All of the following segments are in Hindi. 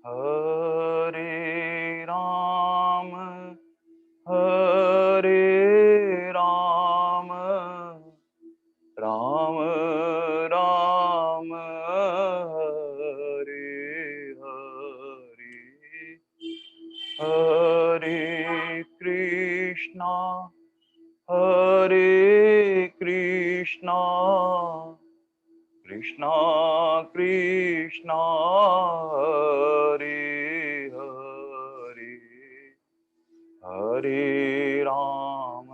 हरे राम हरे राम राम राम हरे हरे हरे कृष्णा कृष्णा कृष्णा हरे हरे हरे राम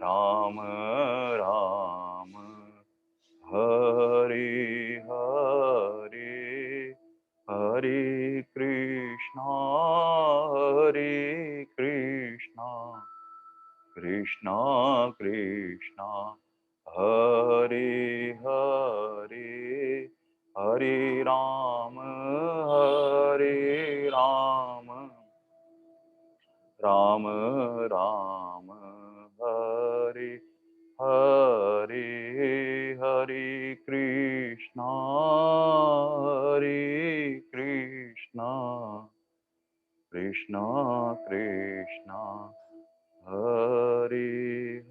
राम राम हरे हरे हरे कृष्णा कृष्णा कृष्णा हरे हरे हरे राम राम राम हरे हरे हरे कृष्णा कृष्णा कृष्णा हरे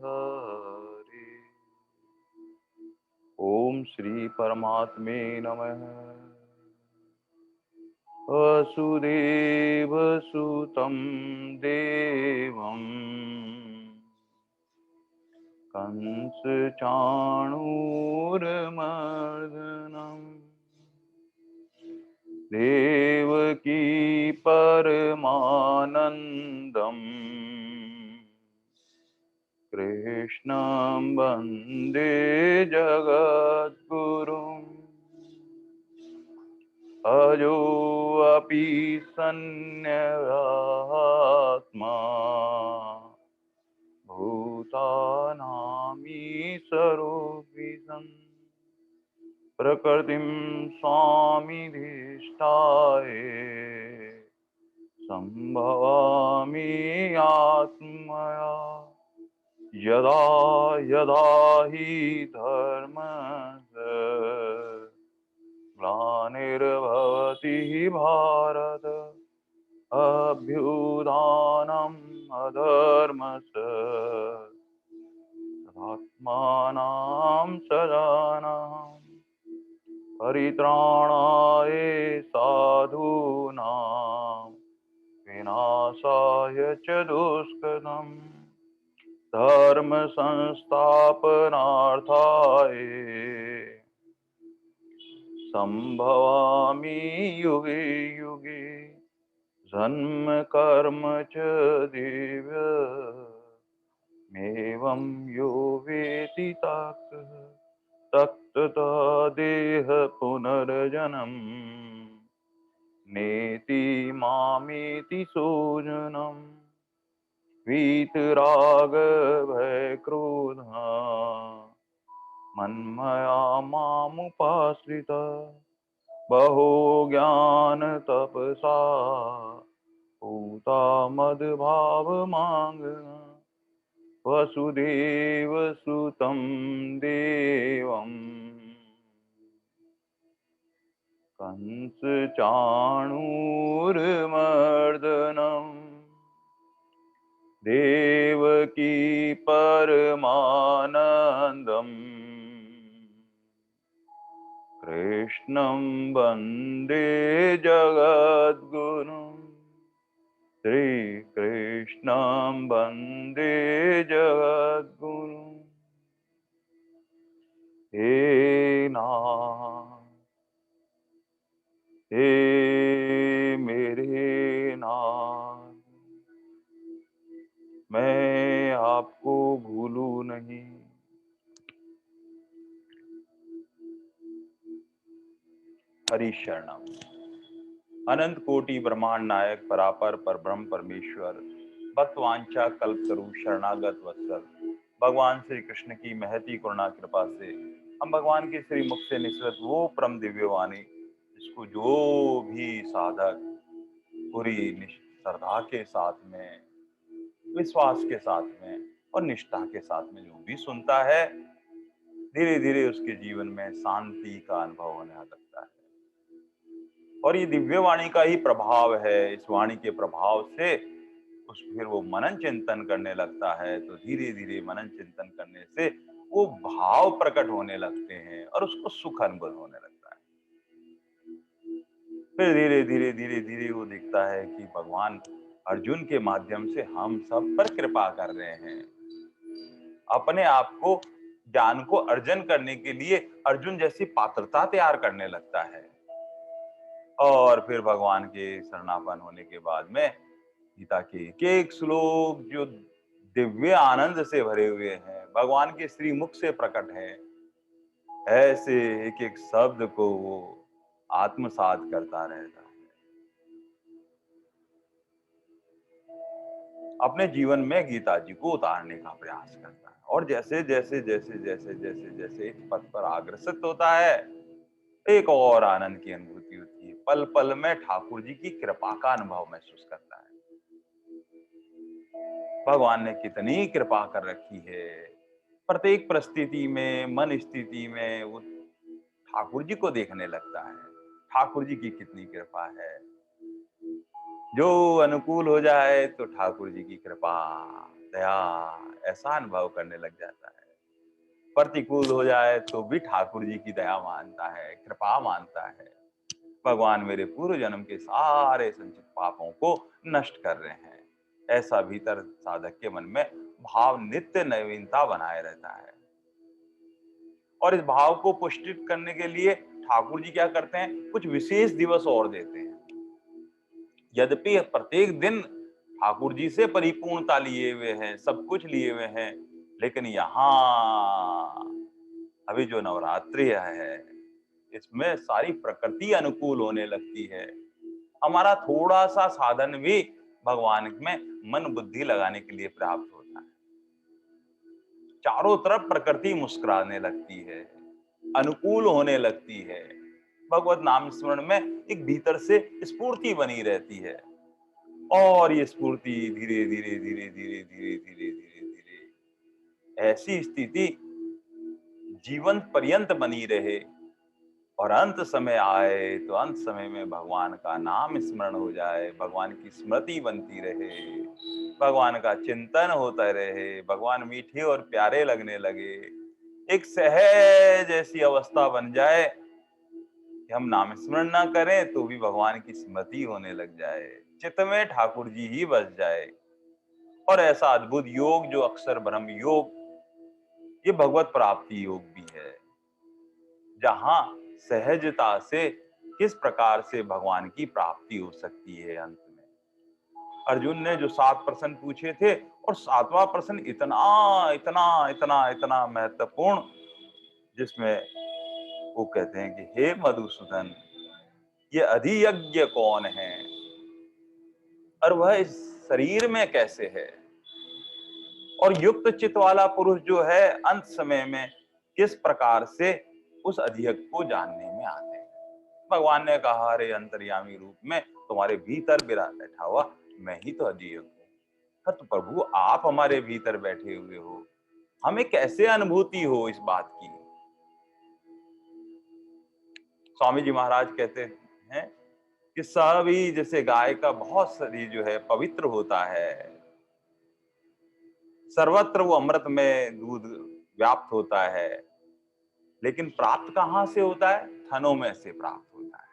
हरे। ओम श्री परमात्मे नमः। वसुदेव सुतं देवं कंस चाणूरमर्दनम् देवकी परमानन्दम् कृष्णं वन्दे जगद्गुरुम् अजोऽपि सन्न्यस्तात्मा भूतानामीशरोऽपि प्रकृतिं स्वामिधिष्ठाय सम्भवामि आत्मया यदा यदा हि धर्मस्य ग्लानिर्भवति भारत अभ्युत्थानम् अधर्मस्य तदात्मानं सदानम् परित्राणाय साधूनां विनाशाय च दुष्कृतम् धर्म संस्थापनार्थाय संभवामि युगे युगे जन्म कर्म च दिव्य एवं यो वेति तत्ततो देह पुनर्जन्म नेति मामेति सोजनम् वीतराग भय क्रोध मन्मया मामुपाश्रित बहो ज्ञान तपसा पूता मद्भाव मांग वसुदेव सुतं देवम् कंस चाणूरमर्दनम् देवकी परमानन्दम् कृष्णं वन्दे जगद्गुरुम् श्रीकृष्णं वन्दे जगद्गुरुम् हे नाथ हे मेरे नाथ मैं आपको भूलूं नहीं। हरि शरणम। अनंत कोटि ब्रह्मांड नायक परापर पर ब्रह्म परमेश्वर भक्त वांछा कल्प तरु शरणागत वत्सल भगवान श्री कृष्ण की महती करुणा कृपा से हम भगवान के श्री मुख से निसृत वो परम दिव्य वाणी जिसको जो भी साधक पूरी श्रद्धा के साथ में, विश्वास के साथ में और निष्ठा के साथ में जो भी सुनता है, धीरे धीरे उसके जीवन में शांति का अनुभव होने लगता है। और ये दिव्य वाणी का ही प्रभाव है। इस वाणी के प्रभाव से उस फिर वो मनन चिंतन करने लगता है, तो धीरे धीरे मनन चिंतन करने से वो भाव प्रकट होने लगते हैं और उसको सुख अनुभव होने लगता है। फिर धीरे धीरे धीरे धीरे वो दिखता है कि भगवान अर्जुन के माध्यम से हम सब पर कृपा कर रहे हैं। अपने आप को, ज्ञान को अर्जन करने के लिए अर्जुन जैसी पात्रता तैयार करने लगता है। और फिर भगवान के शरणापन्न होने के बाद में गीता के एक एक श्लोक जो दिव्य आनंद से भरे हुए हैं, भगवान के श्री मुख से प्रकट है, ऐसे एक एक शब्द को वो आत्मसात करता रहता है, अपने जीवन में गीता जी को उतारने का प्रयास करता है। और जैसे जैसे जैसे जैसे जैसे जैसे इस पथ पर अग्रसर होता है, एक और आनंद की अनुभूति होती है। पल पल में ठाकुर जी की कृपा का अनुभव महसूस करता है। भगवान ने कितनी कृपा कर रखी है। प्रत्येक परिस्थिति में, मन स्थिति में वो ठाकुर जी को देखने लगता है। ठाकुर जी की कितनी कृपा है। जो अनुकूल हो जाए तो ठाकुर जी की कृपा, दया, ऐसा अनुभव करने लग जाता है। प्रतिकूल हो जाए तो भी ठाकुर जी की दया मानता है, कृपा मानता है। भगवान मेरे पूर्व जन्म के सारे संचित पापों को नष्ट कर रहे हैं, ऐसा भीतर साधक के मन में भाव नित्य नवीनता बनाए रहता है। और इस भाव को पुष्टित करने के लिए ठाकुर जी क्या करते हैं, कुछ विशेष दिवस और देते हैं। यद्यपि प्रत्येक दिन ठाकुर जी से परिपूर्णता लिए हुए हैं, सब कुछ लिए हुए हैं, लेकिन यहाँ अभी जो नवरात्रि है, इसमें सारी प्रकृति अनुकूल होने लगती है। हमारा थोड़ा सा साधन भी भगवान में मन बुद्धि लगाने के लिए प्राप्त होता है। चारों तरफ प्रकृति मुस्कुराने लगती है, अनुकूल होने लगती है। भगवत नाम स्मरण में एक भीतर से स्फूर्ति बनी रहती है। और ये स्फूर्ति धीरे धीरे धीरे धीरे धीरे धीरे धीरे धीरे ऐसी स्थिति जीवन पर्यंत बनी रहे, और अंत समय आए तो अंत समय में भगवान का नाम स्मरण हो जाए, भगवान की स्मृति बनती रहे, भगवान का चिंतन होता रहे, भगवान मीठे और प्यारे लगने लगे। एक सहज ऐसी अवस्था बन जाए कि हम नाम स्मरण ना करें तो भी भगवान की स्मृति होने लग जाए, चित्त में ठाकुर जी ही बस जाए। और ऐसा अद्भुत योग जो अक्षर ब्रह्म योग, ये भगवत प्राप्ति योग भी है, जहां सहजता से किस प्रकार से भगवान की प्राप्ति हो सकती है। अंत में अर्जुन ने जो 7 प्रश्न पूछे थे, और 7वां प्रश्न इतना इतना इतना इतना महत्वपूर्ण, जिसमें वो कहते हैं कि हे मधुसूदन, ये अधियज्ञ कौन है और वह इस शरीर में कैसे है, और युक्त चित्त वाला पुरुष जो है अंत समय में किस प्रकार से उस अधियज्ञ को जानने में आते हैं। भगवान ने कहा, अरे अंतर्यामी रूप में तुम्हारे भीतर बैठा हुआ मैं ही तो अधियज्ञ हूँ। तो प्रभु आप हमारे भीतर बैठे हुए हो, हमें कैसे अनुभूति हो इस बात की। स्वामी जी महाराज कहते हैं कि सभी जैसे गाय का बहुत शरीर जो है पवित्र होता है, सर्वत्र वो अमृत में दूध व्याप्त होता है, लेकिन प्राप्त कहाँ से होता है, थनों में से प्राप्त होता है।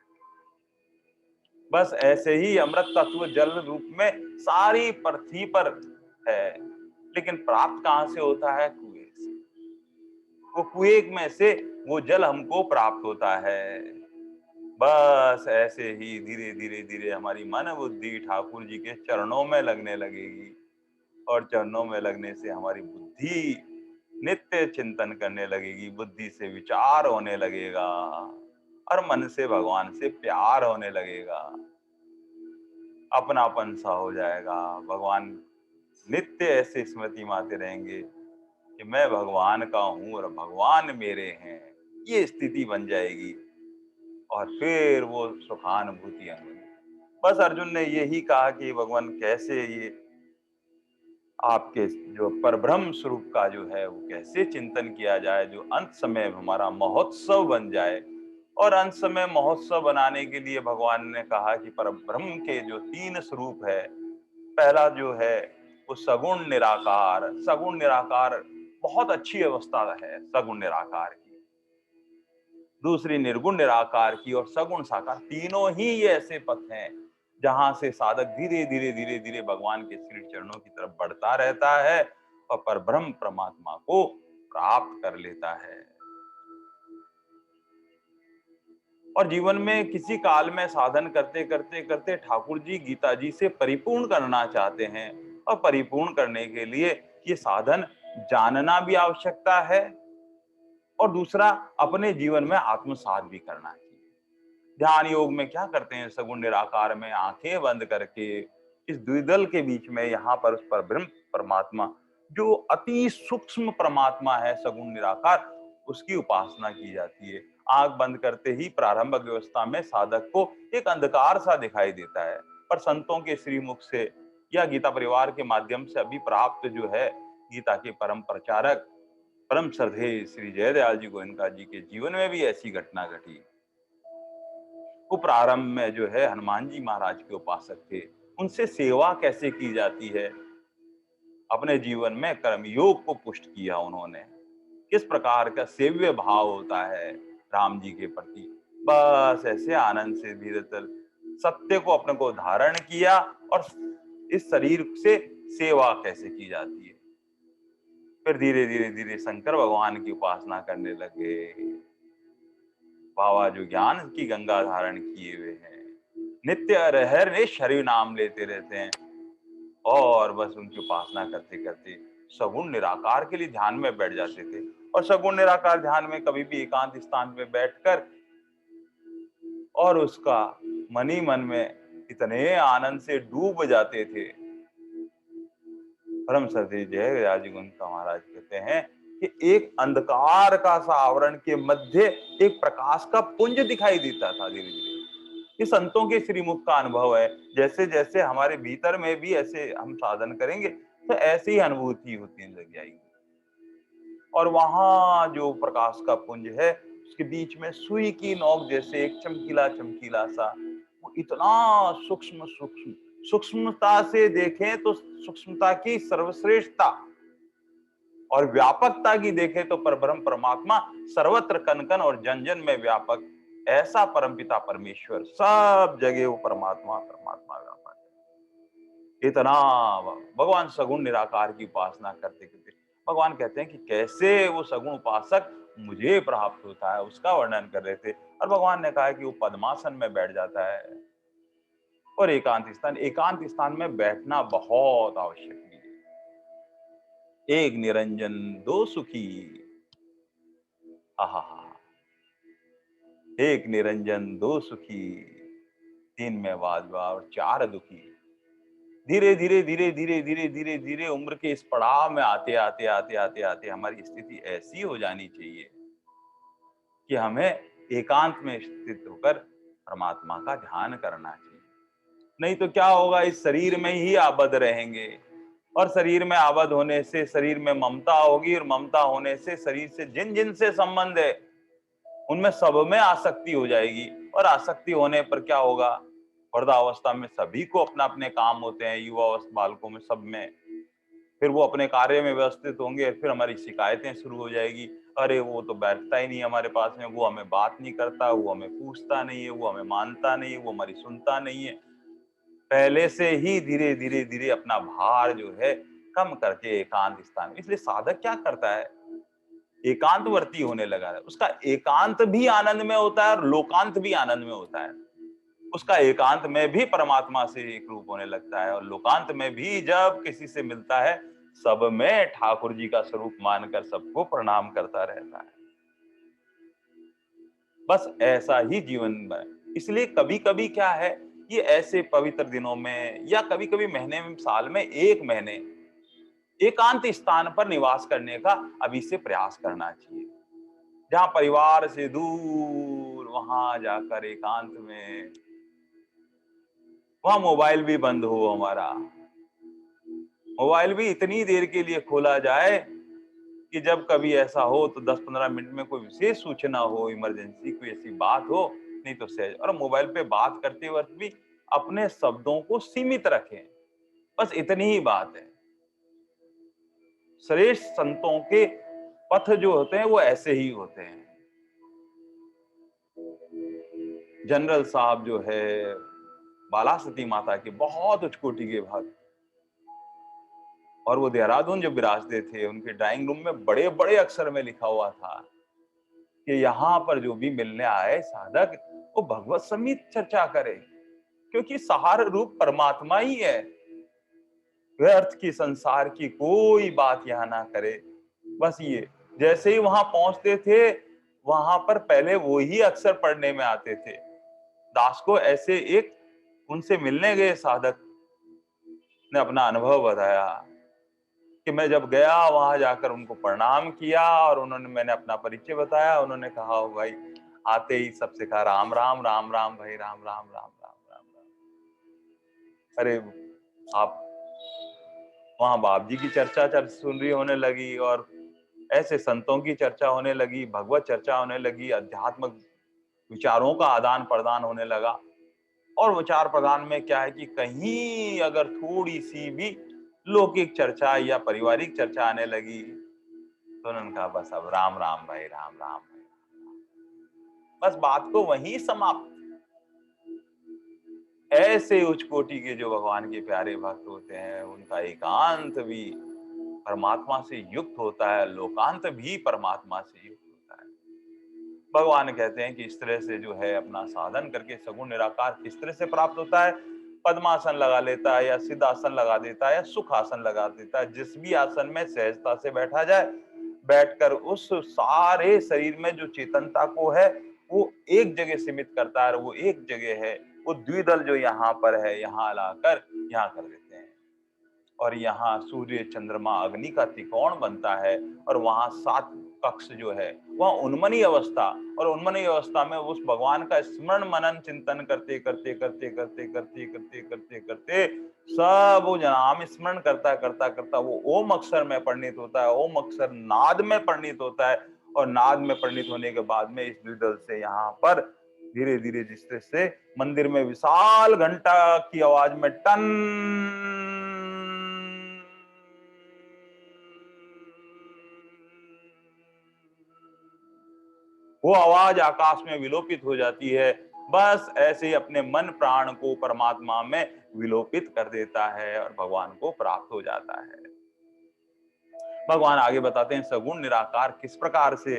बस ऐसे ही अमृत तत्व जल रूप में सारी पृथ्वी पर है, लेकिन प्राप्त कहाँ से होता है, कुएं से। वो कुएं में से वो जल हमको प्राप्त होता है। बस ऐसे ही धीरे धीरे धीरे हमारी मन बुद्धि ठाकुर जी के चरणों में लगने लगेगी, और चरणों में लगने से हमारी बुद्धि नित्य चिंतन करने लगेगी, बुद्धि से विचार होने लगेगा, और मन से भगवान से प्यार होने लगेगा, अपनापन सा हो जाएगा। भगवान नित्य ऐसे स्मृति में आते रहेंगे कि मैं भगवान का हूं और भगवान मेरे हैं, ये स्थिति बन जाएगी। और फिर वो सुखानुभूति होंगी। बस अर्जुन ने यही कहा कि भगवान कैसे ये आपके जो परब्रह्म स्वरूप का जो है वो कैसे चिंतन किया जाए, जो अंत समय हमारा महोत्सव बन जाए। और अंत समय महोत्सव बनाने के लिए भगवान ने कहा कि परब्रह्म के जो 3 स्वरूप है, पहला जो है वो सगुण निराकार। सगुण निराकार बहुत अच्छी अवस्था है सगुण निराकार की। दूसरी निर्गुण निराकार की, और सगुण साकार, तीनों ही ये ऐसे पथ हैं जहां से साधक धीरे धीरे धीरे धीरे भगवान के श्री चरणों की तरफ बढ़ता रहता है और परब्रह्म परमात्मा को प्राप्त कर लेता है। और जीवन में किसी काल में साधन करते करते करते ठाकुर जी गीता जी से परिपूर्ण करना चाहते हैं, और परिपूर्ण करने के लिए ये साधन जानना भी आवश्यकता है, और दूसरा अपने जीवन में आत्मसात भी करना चाहिए। ध्यान योग में क्या करते हैं, सगुण निराकार में आंखें बंद करके इस द्विदल के बीच में यहाँ पर उस पर ब्रह्म परमात्मा जो अति सूक्ष्म परमात्मा है सगुण निराकार, उसकी उपासना की जाती है। आंख बंद करते ही प्रारंभिक व्यवस्था में साधक को एक अंधकार सा दिखाई देता है, पर संतों के श्रीमुख से या गीता परिवार के माध्यम से अभी प्राप्त जो है गीता के परम प्रचारक परम श्रद्धेय श्री जयदयाल जी गोयनका जी के जीवन में भी ऐसी घटना घटी। वो प्रारंभ में जो है हनुमान जी महाराज के उपासक थे, उनसे सेवा कैसे की जाती है, अपने जीवन में कर्मयोग को पुष्ट किया उन्होंने। किस प्रकार का सेव्य भाव होता है राम जी के प्रति, बस ऐसे आनंद से धीरे धीरे सत्य को अपने को धारण किया, और इस शरीर से सेवा कैसे की जाती है। फिर धीरे धीरे धीरे शंकर भगवान की उपासना करने लगे। बाबा जो ज्ञान की गंगा धारण किए हुए हैं, नित्य अरहर शरीर नाम लेते रहते हैं, और बस उनकी उपासना करते करते सगुण निराकार के लिए ध्यान में बैठ जाते थे। और सगुण निराकार ध्यान में कभी भी एकांत स्थान पे बैठकर और उसका मन ही मन में इतने आनंद से डूब जाते थे। परम श्रद्धेय जय राजी गुंता महाराज कहते हैं कि एक अंधकार का सा आवरण के मध्य एक प्रकाश का पुंज दिखाई देता था धीरे धीरे। ये संतों के श्रीमुख का अनुभव है। जैसे जैसे हमारे भीतर में भी ऐसे हम साधन करेंगे तो ऐसी ही अनुभूति होती लग जाएगी। और वहां जो प्रकाश का पुंज है उसके बीच में सुई की नोक जैसे एक चमकीला चमकीला सा, वो इतना सूक्ष्म सूक्ष्म, सूक्ष्मता से देखें तो सूक्ष्मता की सर्वश्रेष्ठता, और व्यापकता की देखें तो परब्रह्म परमात्मा सर्वत्र कन कन और जन जन में व्यापक। ऐसा परमपिता परमेश्वर सब जगह वो परमात्मा परमात्मा व्यापक है। इतना भगवान सगुण निराकार की उपासना करते करते भगवान कहते हैं कि कैसे वो सगुण उपासक मुझे प्राप्त होता है, उसका वर्णन कर रहे थे। और भगवान ने कहा कि वो पद्मासन में बैठ जाता है, और एकांत स्थान में बैठना बहुत आवश्यक है। एक निरंजन दो सुखी, आहा, एक निरंजन दो सुखी, तीन में वाजवा और चार दुखी। धीरे धीरे धीरे धीरे धीरे धीरे धीरे उम्र के इस पड़ाव में आते आते आते आते आते हमारी स्थिति ऐसी हो जानी चाहिए कि हमें एकांत में स्थित होकर परमात्मा का ध्यान करना चाहिए। नहीं तो क्या होगा, इस शरीर में ही आबद्ध रहेंगे, और शरीर में आबद्ध होने से शरीर में ममता होगी, और ममता होने से शरीर से जिन जिन से संबंध है उनमें सब में आसक्ति हो जाएगी। और आसक्ति होने पर क्या होगा, वृद्धावस्था में सभी को अपना अपने काम होते हैं, युवा अवस्था बालकों में सब में, फिर वो अपने कार्य में व्यवस्थित होंगे, फिर हमारी शिकायतें शुरू हो जाएगी। अरे वो तो बैठता ही नहीं हमारे पास में, वो हमें बात नहीं करता, वो हमें पूछता नहीं है, वो हमें मानता नहीं है, वो हमारी सुनता नहीं है। पहले से ही धीरे धीरे धीरे अपना भार जो है कम करके एकांत स्थान, इसलिए साधक क्या करता है, एकांतवर्ती होने लगा है। उसका एकांत भी आनंद में होता है और लोकांत भी आनंद में होता है। उसका एकांत में भी परमात्मा से एक रूप होने लगता है, और लोकांत में भी जब किसी से मिलता है सब में ठाकुर जी का स्वरूप मानकर सबको प्रणाम करता रहता है। बस ऐसा ही जीवन में, इसलिए कभी कभी क्या है, ये ऐसे पवित्र दिनों में या कभी कभी महीने में, साल में एक महीने एकांत स्थान पर निवास करने का अभी से प्रयास करना चाहिए। जहां परिवार से दूर, वहां जाकर एकांत में, वहां मोबाइल भी बंद हो हमारा, मोबाइल भी इतनी देर के लिए खोला जाए कि जब कभी ऐसा हो तो 10-15 मिनट में कोई विशेष सूचना हो, इमरजेंसी कोई ऐसी बात हो, नहीं तो सहज। और मोबाइल पे बात करते वक्त भी अपने शब्दों को सीमित रखें, बस इतनी ही बात है। श्रेष्ठ संतों के पथ जो होते हैं वो ऐसे ही होते हैं। जनरल साहब जो है बाला सती माता के बहुत उच्च कोटि के भक्त, और वो देहरादून जब विराजते थे, उनके ड्राइंग रूम में बड़े बड़े अक्षर में लिखा हुआ था कि यहाँ पर जो भी मिलने आए साधक, वो भगवत समीत चर्चा करे, क्योंकि सहार रूप परमात्मा ही है। व्यर्थ की संसार की कोई बात यहाँ ना करे। बस ये, जैसे ही वहां पहुंचते थे, वहां पर पहले वो ही अक्षर पढ़ने में आते थे। दास को ऐसे एक उनसे मिलने गए साधक ने अपना अनुभव बताया कि मैं जब गया, वहां जाकर उनको प्रणाम किया और मैंने अपना परिचय बताया। उन्होंने कहा, "ओ भाई, आते ही सबसे कहा राम राम राम राम भाई, राम राम राम राम राम राम।" अरे आप, वहां बाप जी की चर्चा सुन रही होने लगी, और ऐसे संतों की चर्चा होने लगी, भगवत चर्चा होने लगी, अध्यात्म विचारों का आदान प्रदान होने लगा। और विचार प्रदान में क्या है कि कहीं अगर थोड़ी सी भी लौकिक चर्चा या पारिवारिक चर्चा आने लगी, तो उन्होंने कहा, बस अब राम राम भाई, राम राम भाई। बस बात को वहीं समाप्त। ऐसे उच्च कोटि के जो भगवान के प्यारे भक्त होते हैं, उनका एकांत भी परमात्मा से युक्त होता है, लोकांत भी परमात्मा से युक्त होता है। भगवान कहते हैं कि इस तरह से जो है अपना साधन करके सगुण निराकार किस तरह से प्राप्त होता है। पद्मासन लगा लेता है, या सिद्धासन लगा देता है, या सुख आसन लगा देता है। जिस भी आसन में सहजता से बैठा जाए, बैठकर उस सारे शरीर में जो चेतनता को है वो एक जगह सीमित करता है। वो एक जगह है, वो द्विदल जो यहाँ पर है, यहाँ लाकर यहाँ कर देते हैं। और यहाँ सूर्य चंद्रमा अग्नि का त्रिकोण बनता है, और वहां 7 कक्ष जो है वह उन्मनी अवस्था, और उन्मनी अवस्था में उस भगवान का स्मरण मनन चिंतन करते करते करते करते करते करते करते करते सब वो नाम स्मरण करता करता करता वो ओम अक्षर में परिणित होता है। ओम अक्षर नाद में परिणित होता है, और नाद में परिणित होने के बाद में इस द्विदल से यहाँ पर धीरे धीरे जिस तरह से मंदिर में विशाल घंटा की आवाज में टन, वो आवाज आकाश में विलोपित हो जाती है। बस ऐसे ही अपने मन प्राण को परमात्मा में विलोपित कर देता है और भगवान को प्राप्त हो जाता है। भगवान आगे बताते हैं सगुण निराकार किस प्रकार से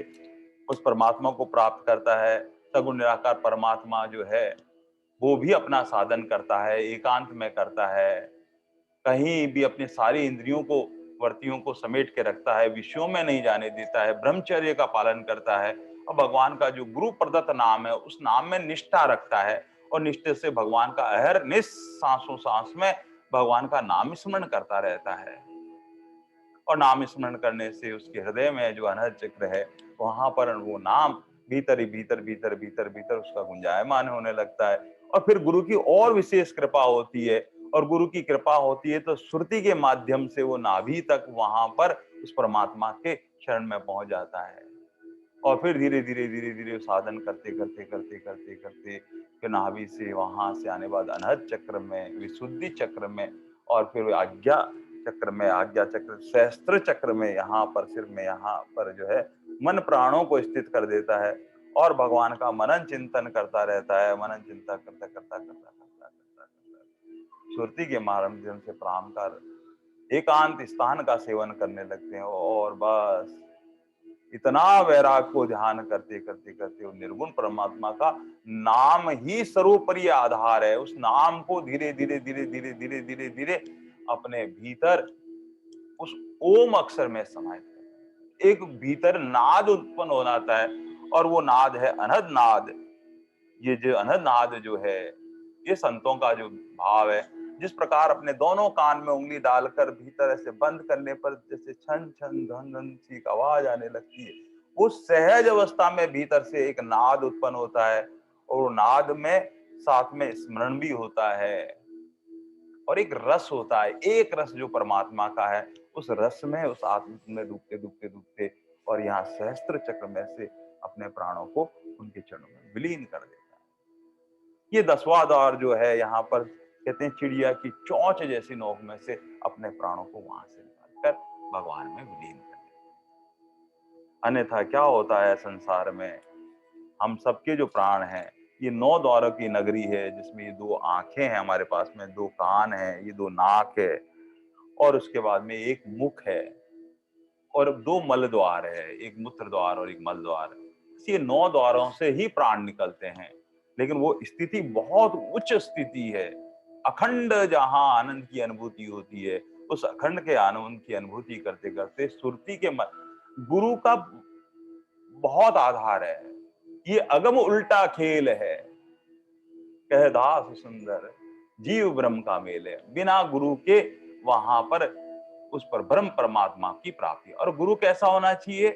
उस परमात्मा को प्राप्त करता है। सगुण निराकार परमात्मा जो है वो भी अपना साधन करता है, एकांत में करता है, कहीं भी अपने सारी इंद्रियों को वर्तियों को समेट के रखता है, विषयों में नहीं जाने देता है, ब्रह्मचर्य का पालन करता है, और भगवान का जो गुरु प्रदत्त नाम है उस नाम में निष्ठा रखता है, और निष्ठे से भगवान का अहरनिश सांसों सांस में भगवान का नाम स्मरण करता रहता है। और नाम स्मरण करने से उसके हृदय में जो अनहद चक्र है, वहां पर वो नाम भीतर ही भीतर भीतर भीतर भीतर उसका गुंजायमान होने लगता है। और फिर गुरु की और विशेष कृपा होती है, और गुरु की कृपा होती है तो श्रुति के माध्यम से वो नाभि तक वहां पर उस परमात्मा के शरण में पहुंच जाता है। और फिर धीरे धीरे धीरे धीरे साधन करते करते करते करते करते फिर नाभि से वहां से आने बाद अनहद चक्र में, विशुद्धि चक्र में, और फिर आज्ञा चक्र में, आज्ञा चक्र, सहस्त्र चक्र में, यहाँ पर सिर में यहाँ पर जो है मन प्राणों को स्थित कर देता है, और भगवान का मनन चिंतन करता रहता है। मनन चिंतन करता करता करता करता करता करता सुरति के माध्यम से प्राण का एकांत स्थान का सेवन करने लगते हैं। और बस इतना वैराग को ध्यान करते करते करते वो निर्गुण परमात्मा का नाम ही सर्वोपरि आधार है। उस नाम को धीरे धीरे धीरे धीरे धीरे धीरे धीरे अपने भीतर उस ओम अक्षर में समाहित कर एक भीतर नाद उत्पन्न हो जाता है, और वो नाद है अनहद नाद। ये जो अनहद नाद जो है, ये संतों का जो भाव है, जिस प्रकार अपने दोनों कान में उंगली डालकर भीतर ऐसे बंद करने पर जैसे छन छन धन धन सी एक आवाज आने लगती है, उस सहज अवस्था में भीतर से एक नाद उत्पन्न होता है, और नाद में साथ में स्मरण भी होता है। और एक रस होता है, एक रस जो परमात्मा का है, उस रस में, उस आत्म में डूबते डूबते डूबते और यहाँ सहस्त्र चक्र में से अपने प्राणों को उनके चरणों में विलीन कर देता है। ये 10वां द्वार जो है, यहाँ पर कहते हैं चिड़िया की चोंच जैसी नोक में से अपने प्राणों को वहां से निकालकर भगवान में विलीन कर देता है। अन्यथा क्या होता है संसार में, हम सबके जो प्राण हैं, ये 9 द्वारों की नगरी है, जिसमें ये 2 आंखें हैं हमारे पास में, 2 कान हैं, ये 2 नाक है, और उसके बाद में एक मुख है, और 2 मल द्वार है, एक मूत्र द्वार और एक मल द्वार। ये 9 द्वारों से ही प्राण निकलते हैं, लेकिन वो स्थिति बहुत उच्च स्थिति है, अखंड जहां आनंद की अनुभूति होती है। उस अखंड के आनंद की अनुभूति करते करते सुरति के गुरु का बहुत आधार है। ये अगम उल्टा खेल है, कह दास सुंदर जीव ब्रह्म का मेल है। बिना गुरु के वहां पर उस पर ब्रह्म परमात्मा की प्राप्ति। और गुरु कैसा होना चाहिए?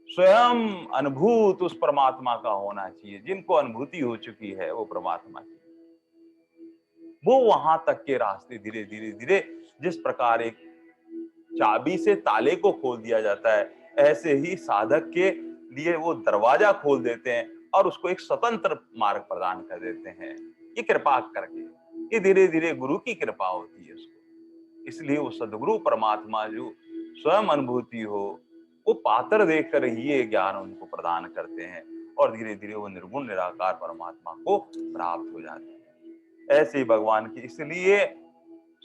स्वयं अनुभूत उस परमात्मा का होना चाहिए, जिनको अनुभूति हो चुकी है वो परमात्मा की। वो वहां तक के रास्ते धीरे धीरे धीरे, जिस प्रकार एक चाबी से ताले को खोल दिया जाता है, ऐसे ही साधक के लिए वो दरवाजा खोल देते हैं और उसको एक स्वतंत्र मार्ग प्रदान कर देते हैं, ये कृपा करके। ये धीरे धीरे गुरु की कृपा होती है उसको। इसलिए वो सदगुरु परमात्मा जो स्वयं अनुभूति हो, वो पात्र देखकर ही ये ज्ञान उनको प्रदान करते हैं, और धीरे धीरे वो निर्गुण निराकार परमात्मा को प्राप्त हो जाते हैं। ऐसे ही भगवान की, इसलिए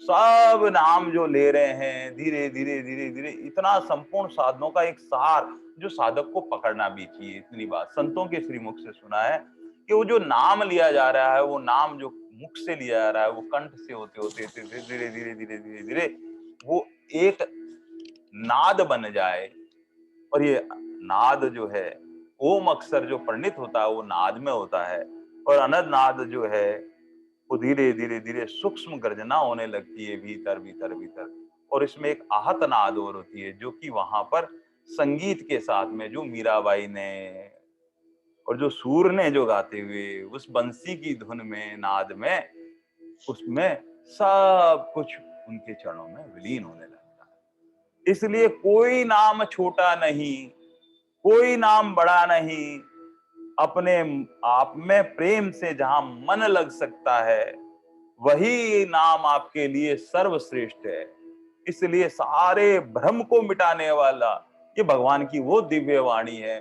सब नाम जो ले रहे हैं धीरे धीरे धीरे धीरे, इतना संपूर्ण साधनों का एक सार जो साधक को पकड़ना भी चाहिए। इतनी बात संतों के श्रीमुख से सुना है कि वो जो नाम लिया जा रहा है, वो नाम जो मुख से लिया जा रहा है, वो कंठ से होते होते धीरे धीरे धीरे धीरे धीरे धीरे वो एक नाद बन जाए। और ये नाद जो है, ओम अक्षर जो परिणित होता है वो नाद में होता है, और अनद नाद जो है वो धीरे धीरे धीरे सूक्ष्म गर्जना होने लगती है भीतर भीतर भीतर। और इसमें एक आहत नाद और होती है, जो कि वहां पर संगीत के साथ में जो मीराबाई ने और जो सूर ने जो गाते हुए उस बंसी की धुन में, नाद में, उसमें सब कुछ उनके चरणों में विलीन होने लगता है। इसलिए कोई नाम छोटा नहीं, कोई नाम बड़ा नहीं। अपने आप में प्रेम से जहां मन लग सकता है, वही नाम आपके लिए सर्वश्रेष्ठ है। इसलिए सारे भ्रम को मिटाने वाला ये भगवान की वो दिव्य वाणी है।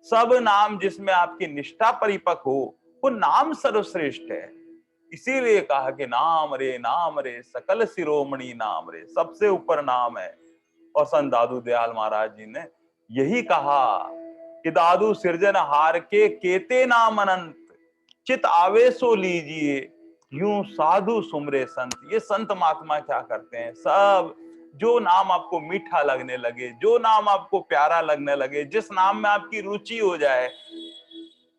सब नाम जिसमें आपकी निष्ठा परिपक्व हो, वो नाम सर्वश्रेष्ठ है। इसीलिए कहा कि नाम रे सकल शिरोमणि नाम रे, सबसे ऊपर नाम है। और संत दादू दयाल महाराज जी ने यही कहा कि दादू सृजनहार के केते नाम अनंत, चित आवेशो लीजिए यूं साधु सुमरे संत। ये संत महात्मा क्या करते हैं, सब जो नाम आपको मीठा लगने लगे, जो नाम आपको प्यारा लगने लगे, जिस नाम में आपकी रुचि हो जाए,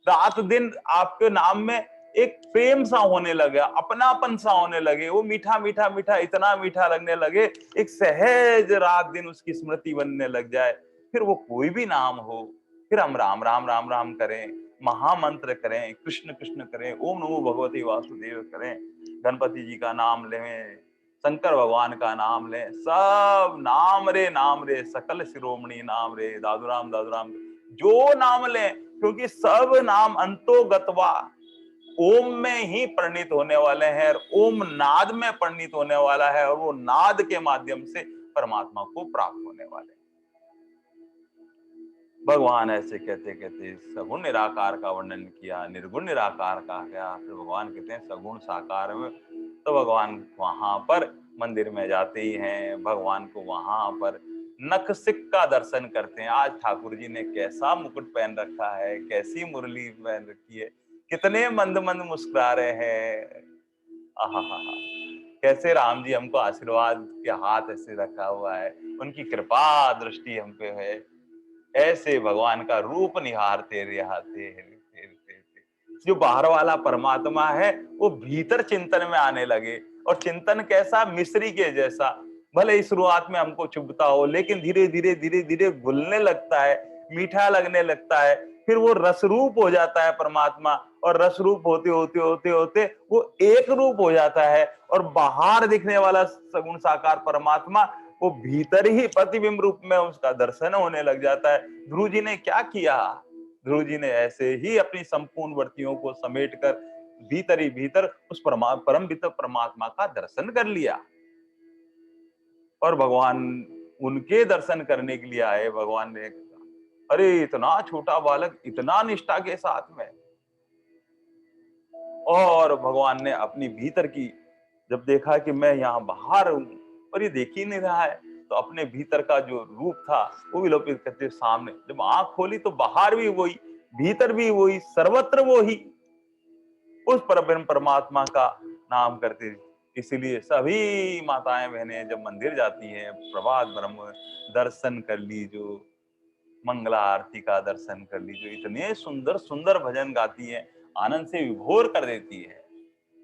रात दिन आपके नाम में एक प्रेम सा होने लगे, अपनापन सा होने लगे, वो मीठा मीठा मीठा इतना मीठा लगने लगे, एक सहज रात दिन उसकी स्मृति बनने लग जाए, फिर वो कोई भी नाम हो, फिर हम राम राम राम राम करें, महामंत्र करें, कृष्ण कृष्ण करें, ओम नमो भगवते वासुदेव करें, गणपति जी का नाम लें, शंकर भगवान का नाम लें, सब नाम रे सकल शिरोमणि नाम रे, दादू राम जो नाम लें, क्योंकि सब नाम अंतोगतवा ओम में ही परिणित होने वाले हैं, और ओम नाद में परिणित होने वाला है, और वो नाद के माध्यम से परमात्मा को प्राप्त होने वाले हैं। भगवान ऐसे कहते कहते सगुण निराकार का वर्णन किया, निर्गुण निराकार का गया, फिर भगवान कहते हैं सगुण साकार में। तो भगवान वहां पर मंदिर में जाते ही हैं, भगवान को वहां पर नखसिक का दर्शन करते हैं। आज ठाकुर जी ने कैसा मुकुट पहन रखा है, कैसी मुरली पहन रखी है, कितने मंद मंद मुस्कुरा रहे हैं। आहा, कैसे राम जी हमको आशीर्वाद के हाथ ऐसे रखा हुआ है, उनकी कृपा दृष्टि हम पे है। ऐसे भगवान का रूप निहारते रिहाते जो बाहर वाला परमात्मा है, वो भीतर चिंतन में आने लगे। और चिंतन कैसा, मिश्री के जैसा, भले इस शुरुआत में हमको चुभता हो, लेकिन धीरे धीरे धीरे धीरे घुलने लगता है, मीठा लगने लगता है। फिर वो रस रूप हो जाता है परमात्मा, और रस रूप होते होते होते होते वो एक रूप हो जाता है, और बाहर दिखने वाला सगुण साकार परमात्मा वो भीतर ही प्रतिबिंब रूप में उसका दर्शन होने लग जाता है। ध्रुव जी ने क्या किया? ध्रुव जी ने ऐसे ही अपनी संपूर्ण वृत्तियों को समेटकर भीतर ही भीतर उस परम पिता परमात्मा का दर्शन कर लिया। और भगवान उनके दर्शन करने के लिए आए। भगवान ने कहा, अरे इतना छोटा बालक इतना निष्ठा के साथ में। और भगवान ने अपनी भीतर की जब देखा कि मैं यहाँ बाहर हूं और ये देख ही नहीं रहा है, तो अपने भीतर का जो रूप था वो विलोपित करते सामने जब आंख खोली तो बाहर भी वही, भीतर भी वही, सर्वत्र वही, उस परब्रह्म परमात्मा का नाम करते थे। इसीलिए सभी माताएं बहनें जब मंदिर जाती हैं, प्रभात ब्रह्म दर्शन कर लीजो, मंगला आरती का दर्शन कर लीजिए, इतने सुंदर सुंदर भजन गाती हैं, आनंद से विभोर कर देती है।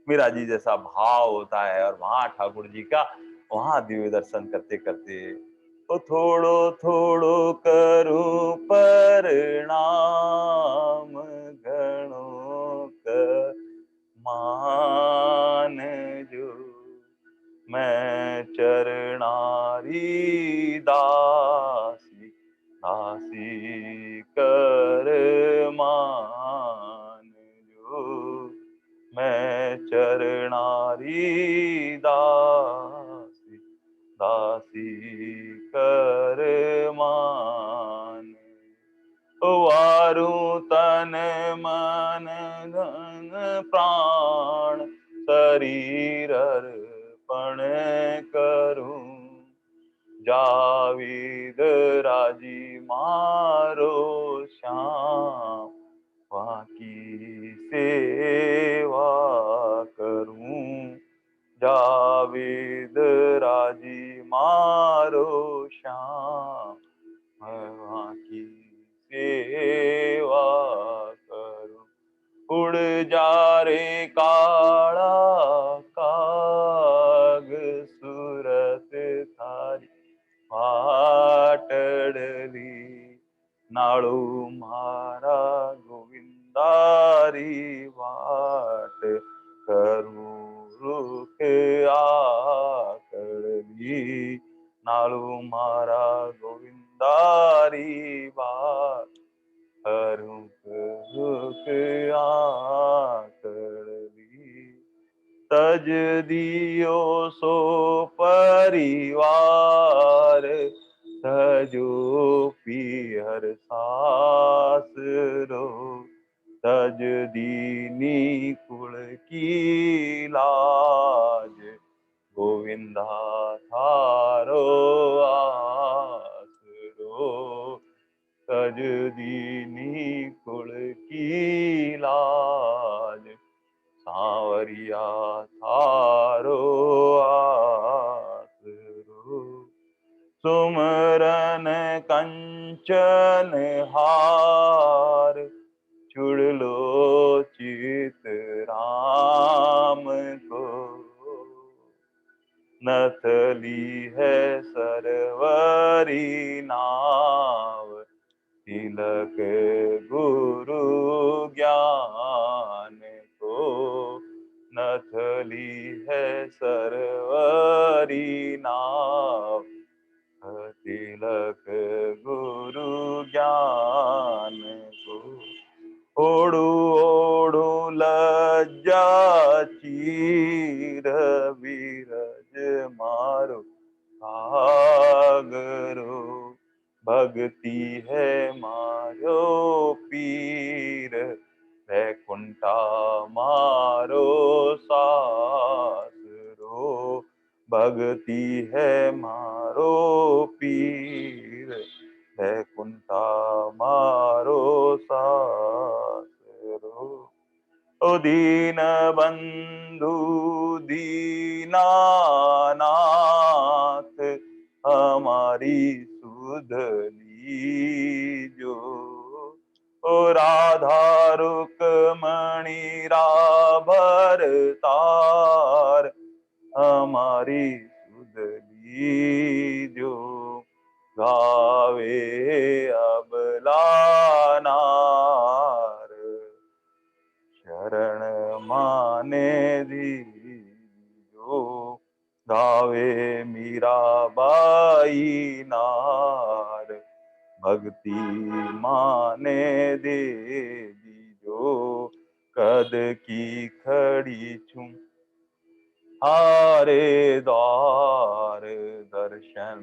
मीरा जी जैसा भाव होता है, और वहां ठाकुर जी का वहां दिव्य दर्शन करते करते तो थोड़ो थोड़ो करूं प्रणाम, घणो कर मान जो, मैं चरणारी दासी दासी कर मान जो, मैं चरणारी दासी दासी कर मान, वारु तन मन धन प्राण शरीर अर्पण करूं, जाविद राजी मारो श्याम, बाकी सेवा करूं, जावेद राजी मारो श्याम, मैं की सेवा करूं, उड़ जा रे काला काग सूरत थारी पाटड़ली, नाड़ू मारा गोविंदारी वाट करूं रुख आकड़ली, नाड़ू मारा गोविंदारी वाट करूं रुख आकड़ली, तज दियो सो परिवार, तजो पियर सासरो, तज दीनी कुल की लाज, गोविंदा थारो आसरो, तज दीनी कुल की लाज, सांवरिया थारो आसरो, सुमरन कंचन हार, छुड़लो चित राम को, नथली है सरवरी नाव, तिलक गुरु ज्ञान को, नथली है सरवरी नाव, तिलक गुरु ज्ञान को, ओढ़ू ओढ़ू लज्जा चीर, बीरज मारो सागरो, भक्ति है मारो पीर, वैकुंठा मारो सासरो, भक्ति है मारो पीर, वैकुंठा मारो सासरो, ओ दीन बंधु दीनानाथ, हमारी सुध लीजो, ओ राधा रुक्मणी राभर तार, हमारी सुध लीजो, गावे अबला नाथ, शरण माने दीजो, गावे मीराबाई नार, भक्ति माने दे दीजो, कद की खड़ी छूं हारे द्वार, दर्शन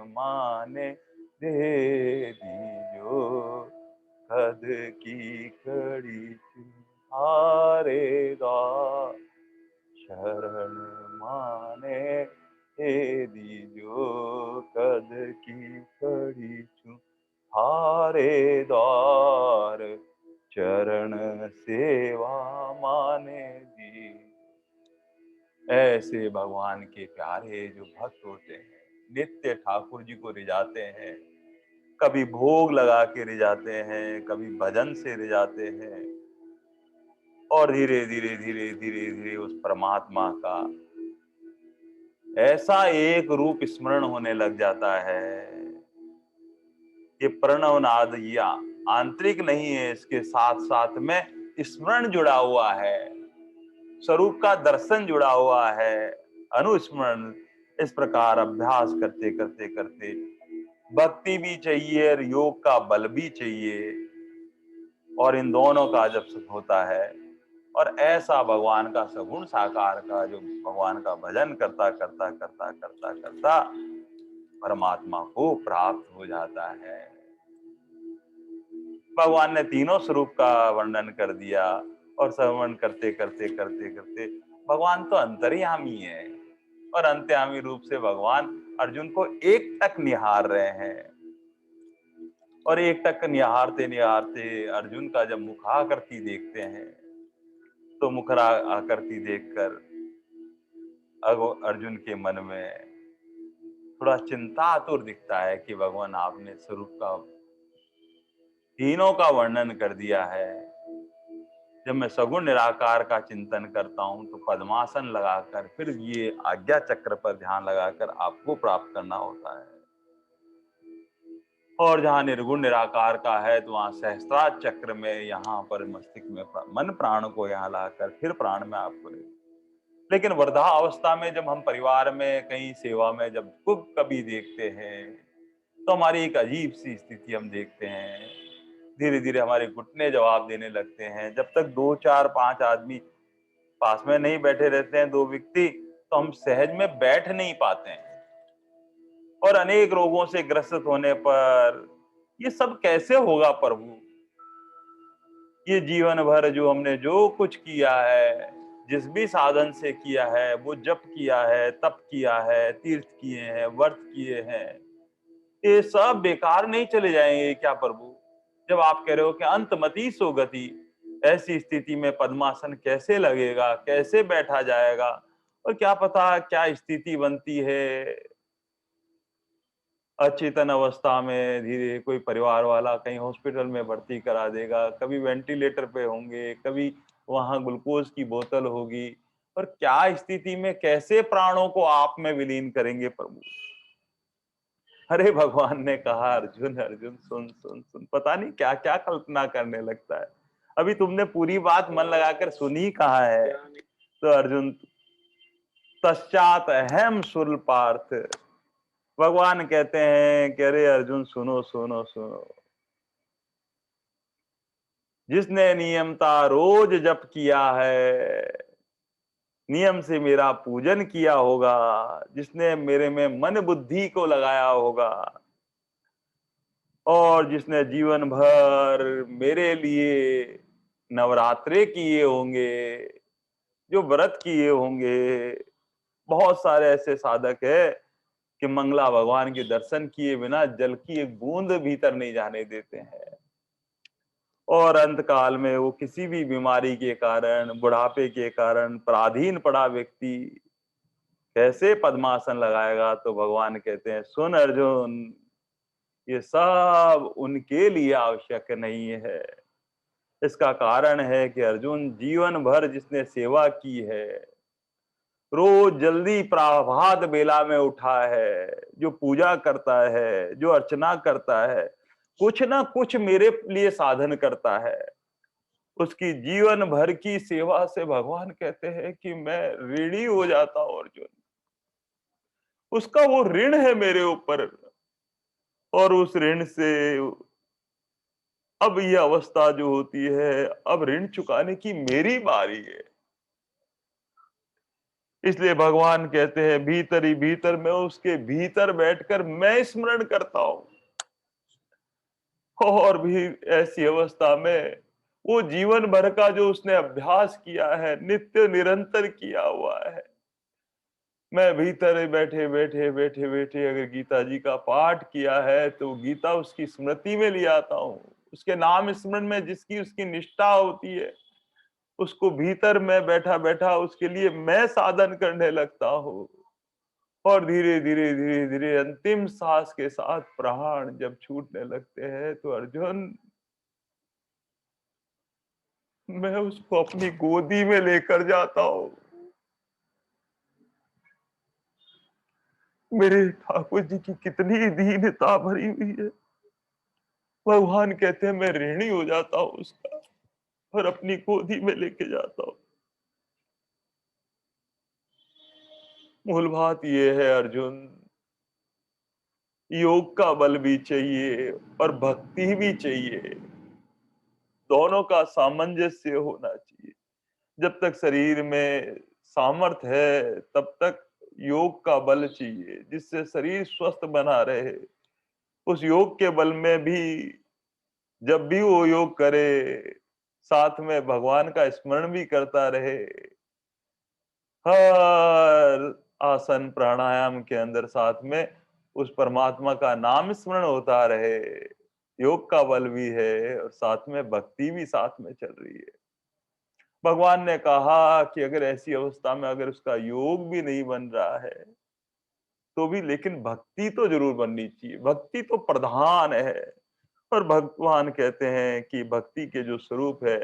माने दे दीजो, कद की खड़ी छूं हारे द्वार, शरण माने दे दीजो, कद की खड़ी छूं हारे द्वार, चरण सेवा माने दी। ऐसे भगवान के प्यारे जो भक्त होते हैं, नित्य ठाकुर जी को रिझाते हैं, कभी भोग लगा के रिझाते हैं, कभी भजन से रिझाते हैं, और धीरे धीरे धीरे धीरे धीरे उस परमात्मा का ऐसा एक रूप स्मरण होने लग जाता है कि प्रणव नाद या आंतरिक नहीं है, इसके साथ साथ में स्मरण जुड़ा हुआ है, स्वरूप का दर्शन जुड़ा हुआ है, अनुस्मरण। इस प्रकार अभ्यास करते करते करते भक्ति भी चाहिए और योग का बल भी चाहिए, और इन दोनों का जब सुख होता है और ऐसा भगवान का सगुण साकार का जो भगवान का भजन करता करता करता करता करता परमात्मा को प्राप्त हो जाता है। भगवान ने तीनों स्वरूप का वर्णन कर दिया, और श्रवण करते करते करते करते भगवान तो अंतर्यामी है, और अंतर्यामी रूप से भगवान अर्जुन को एक टक निहार रहे हैं, और एक टक निहारते निहारते अर्जुन का जब मुखाकृति देखते हैं तो मुखरा आकृति देखकर अर्जुन के मन में थोड़ा चिंतातुर दिखता है कि भगवान आपने स्वरूप का तीनों का वर्णन कर दिया है। जब मैं सगुण निराकार का चिंतन करता हूं तो पद्मासन लगाकर फिर ये आज्ञा चक्र पर ध्यान लगाकर आपको प्राप्त करना होता है, और जहां निर्गुण निराकार का है तो वहां सहस्त्रार चक्र में, यहाँ पर मस्तिष्क में मन प्राण को यहाँ लाकर फिर प्राण में आपको ले। लेकिन वृद्धावस्था में जब हम परिवार में कहीं सेवा में जब खूब कभी देखते हैं तो हमारी एक अजीब सी स्थिति हम देखते हैं, धीरे धीरे हमारे घुटने जवाब देने लगते हैं। जब तक 2 4 5 आदमी पास में नहीं बैठे रहते हैं, 2 व्यक्ति, तो हम सहज में बैठ नहीं पाते हैं, और अनेक रोगों से ग्रसित होने पर ये सब कैसे होगा प्रभु? ये जीवन भर जो हमने जो कुछ किया है, जिस भी साधन से किया है, वो जप किया है, तप किया है, तीर्थ किए हैं, व्रत किए हैं, ये सब बेकार नहीं चले जाएंगे क्या प्रभु? जब आप कह रहे हो कि अंतमति सो गति, ऐसी स्थिति में पद्मासन कैसे लगेगा, कैसे बैठा जाएगा, और क्या पता क्या स्थिति बनती है। अचेतन अवस्था में धीरे कोई परिवार वाला कहीं हॉस्पिटल में भर्ती करा देगा, कभी वेंटिलेटर पे होंगे, कभी वहां ग्लूकोज की बोतल होगी, और क्या स्थिति में कैसे प्राणों को आप में विलीन करेंगे प्रभु? अरे भगवान ने कहा अर्जुन अर्जुन सुन सुन सुन, पता नहीं क्या क्या कल्पना करने लगता है। अभी तुमने पूरी बात मन लगाकर सुनी कहा है। तो अर्जुन पश्चात अहम सुर पार्थ, भगवान कहते हैं कि अरे अर्जुन सुनो सुनो सुनो, जिसने नियमता रोज जप किया है, नियम से मेरा पूजन किया होगा, जिसने मेरे में मन बुद्धि को लगाया होगा, और जिसने जीवन भर मेरे लिए नवरात्रे किए होंगे, जो व्रत किए होंगे, बहुत सारे ऐसे साधक है कि मंगला भगवान के दर्शन किए बिना जल की एक बूंद भीतर नहीं जाने देते हैं, और अंत काल में वो किसी भी बीमारी के कारण, बुढ़ापे के कारण पराधीन पड़ा व्यक्ति कैसे पद्मासन लगाएगा? तो भगवान कहते हैं सुन अर्जुन, ये सब उनके लिए आवश्यक नहीं है। इसका कारण है कि अर्जुन जीवन भर जिसने सेवा की है, रोज जल्दी प्रभात बेला में उठा है, जो पूजा करता है, जो अर्चना करता है, कुछ ना कुछ मेरे लिए साधन करता है, उसकी जीवन भर की सेवा से भगवान कहते हैं कि मैं ऋणी हो जाता हूं अर्जुन। उसका वो ऋण है मेरे ऊपर, और उस ऋण से अब ये अवस्था जो होती है, अब ऋण चुकाने की मेरी बारी है। इसलिए भगवान कहते हैं भीतर ही भीतर, मैं उसके भीतर बैठकर मैं स्मरण करता हूं। और भी ऐसी अवस्था में वो जीवन भर का जो उसने अभ्यास किया है, नित्य निरंतर किया हुआ है, मैं भीतर बैठे बैठे बैठे बैठे अगर गीता जी का पाठ किया है तो गीता उसकी स्मृति में ले आता हूं। उसके नाम स्मरण में जिसकी उसकी निष्ठा होती है, उसको भीतर मैं बैठा बैठा उसके लिए मैं साधन करने लगता हूँ। और धीरे धीरे धीरे धीरे अंतिम सांस के साथ प्राण जब छूटने लगते हैं तो अर्जुन, मैं उसको अपनी गोदी में लेकर जाता हूँ। मेरे ठाकुर जी की कितनी दीनता भरी हुई है। भगवान कहते हैं मैं ऋणी हो जाता हूँ उसका, और अपनी गोदी में लेके जाता हूँ। मूल बात ये है अर्जुन, योग का बल भी चाहिए और भक्ति भी चाहिए, दोनों का सामंजस्य होना चाहिए। जब तक शरीर में सामर्थ है तब तक योग का बल चाहिए, जिससे शरीर स्वस्थ बना रहे। उस योग के बल में भी जब भी वो योग करे, साथ में भगवान का स्मरण भी करता रहे। हर आसन प्राणायाम के अंदर साथ में उस परमात्मा का नाम स्मरण होता रहे। योग का बल भी है और साथ में भक्ति भी साथ में चल रही है। भगवान ने कहा कि अगर ऐसी अवस्था में अगर उसका योग भी नहीं बन रहा है तो भी, लेकिन भक्ति तो जरूर बननी चाहिए, भक्ति तो प्रधान है। और भगवान कहते हैं कि भक्ति के जो स्वरूप है,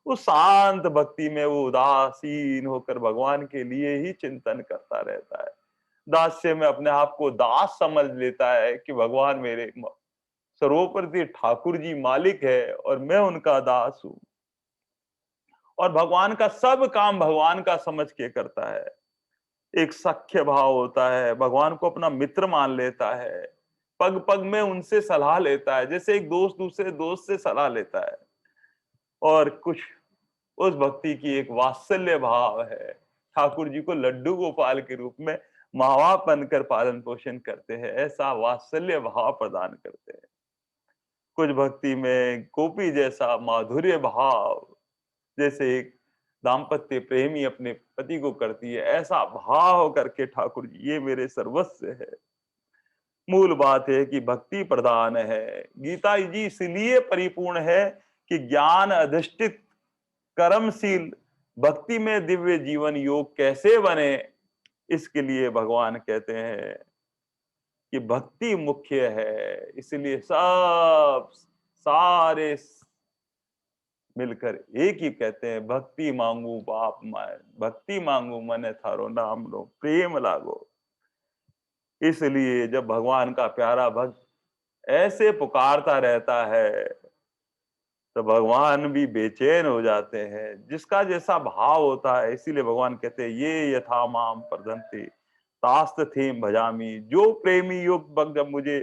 वो शांत भक्ति में वो उदासीन होकर भगवान के लिए ही चिंतन करता रहता है। दास्य में अपने आप को दास समझ लेता है कि भगवान मेरे सर्वोपरि ठाकुर जी मालिक है और मैं उनका दास हूं। और भगवान का सब काम भगवान का समझ के करता है। एक सख्य भाव होता है, भगवान को अपना मित्र मान लेता है, पग पग में उनसे सलाह लेता है, जैसे एक दोस्त दूसरे दोस्त से सलाह लेता है। और कुछ उस भक्ति की एक वात्सल्य भाव है, ठाकुर जी को लड्डू गोपाल के रूप में माँ बाप बनकर पालन पोषण करते हैं, ऐसा वात्सल्य भाव प्रदान करते हैं। कुछ भक्ति में गोपी जैसा माधुर्य भाव, जैसे एक दाम्पत्य प्रेमी अपने पति को करती है, ऐसा भाव करके ठाकुर जी ये मेरे सर्वस्व है। मूल बात है कि भक्ति प्रधान है। गीता जी इसलिए परिपूर्ण है कि ज्ञान अधिष्ठित कर्मशील भक्ति में दिव्य जीवन योग कैसे बने, इसके लिए भगवान कहते हैं कि भक्ति मुख्य है। इसलिए सब सारे मिलकर एक ही कहते हैं, भक्ति मांगू बाप माए, भक्ति मांगू मन थारो नाम लो प्रेम लागो। इसलिए जब भगवान का प्यारा भक्त ऐसे पुकारता रहता है तो भगवान भी बेचैन हो जाते हैं, जिसका जैसा भाव होता है। इसीलिए भगवान कहते हैं ये यथा माम प्रदन्ति तास्त थीम भजामी। जो प्रेमी योग भक्त जब मुझे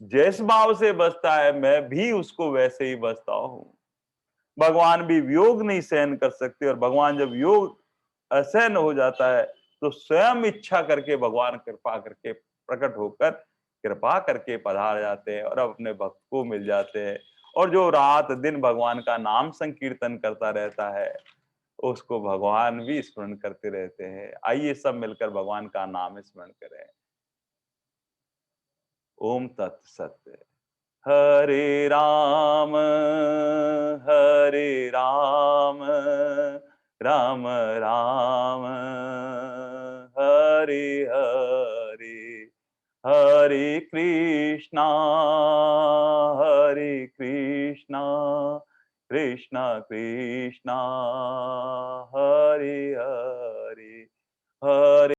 जैस भाव से बसता है, मैं भी उसको वैसे ही बसता हूं। भगवान भी वियोग नहीं सहन कर सकते, और भगवान जब योग असहन हो जाता है तो स्वयं इच्छा करके भगवान कृपा करके प्रकट होकर कृपा करके पधार जाते हैं और अब अपने भक्त को मिल जाते हैं। और जो रात दिन भगवान का नाम संकीर्तन करता रहता है, उसको भगवान भी स्मरण करते रहते हैं। आइए सब मिलकर भगवान का नाम स्मरण करें। ओम तत्सत। हरे राम राम राम हरे हरे, हरे कृष्णा कृष्णा कृष्णा हरे हरे, हरे